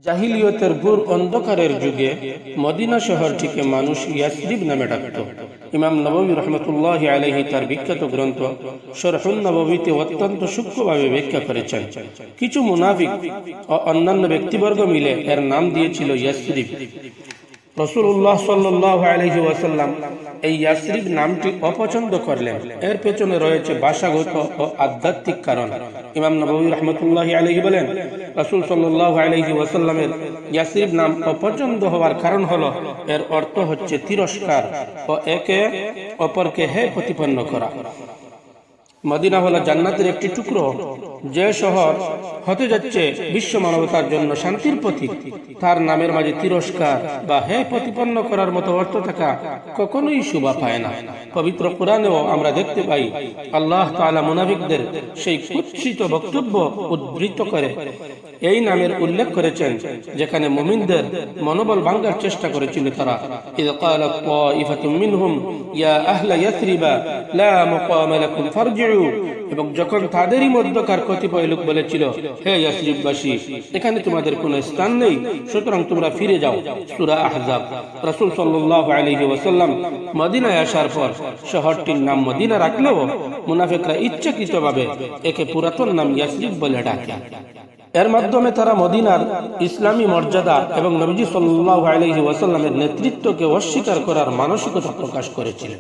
জাহিলিয়তের ঘোর অন্ধকারের যুগে মদিনা শহরটিকে মানুষ ইয়াসরিব নামে ডাকত। ইমাম নববী রহমতুল্লাহি আলাইহি তার বিখ্যাত গ্রন্থ শরহুন নববীতে অত্যন্ত সূক্ষ্মভাবে ব্যাখ্যা করেছেন। কিছু মুনাফিক ও অন্যান্য ব্যক্তিবর্গ মিলে এর নাম দিয়েছিল ইয়াসরিব। রাসূলুল্লাহ সাল্লাল্লাহু আলাইহি ওয়াসাল্লাম এই ইয়াসরিব নামটি অপছন্দ করলেন। এর পেছনে রয়েছে ভাষাগত ও আধ্যাত্মিক কারণ। ইমাম নববী রাহমাতুল্লাহি আলাইহি বলেন, রাসূল সাল্লাল্লাহু আলাইহি ওয়াসাল্লামের ইয়াসরিব নাম অপছন্দ হওয়ার কারণ হলো এর অর্থ হচ্ছে তিরস্কার ও একে অপরকে হে প্রতিপন্ন করা। মদিনা হলো জান্নাতের একটি টুকরো, যে শহর হতে যাচ্ছে বিশ্ব মানবতার জন্য শান্তির প্রতীক। তার নামের মাঝে তিরস্কার বা হে প্রতিপন্ন করার মতো অর্থ থাকা কখনোই শোভা পায় না। পবিত্র কোরআনেও আমরা দেখতে পাই আল্লাহ তাআলা মুনাফিকদের সেই কুৎসিত বক্তব্য উদ্ধৃত করে এই নামের উল্লেখ করেছেন, যেখানে মুমিনদের মনোবল ভাঙার চেষ্টা করেছিল তারা। ইয ক্বালাত তাইফাতুম মিনহুম ইয়া আহলা ইয়াসরিবা লা মুকামা লাকুম ফারজিউ, এবং যখন তাদেরই মধ্যকার কতিপয় লোক বলেছিল, হে ইয়াসরিববাসী, এখানে তোমাদের কোনো স্থান নেই, সুতরাং তোমরা ফিরে যাও। সূরা আহজাব। রাসূল সাল্লাল্লাহু আলাইহি ওয়াসাল্লাম মদিনায় আসার পর শহরটির নাম মদিনা রাখলেও মুনাফিকরা ইচ্ছাকৃতভাবে একে পুরাতন নাম ইয়াসরিব বলে ডাকে। এর মাধ্যমে তারা মদিনার ইসলামী মর্যাদা এবং নবীজি সাল্লাল্লাহু আলাইহি ওয়াসাল্লামের নেতৃত্বকে অস্বীকার করার মানসিকতা প্রকাশ করেছিল।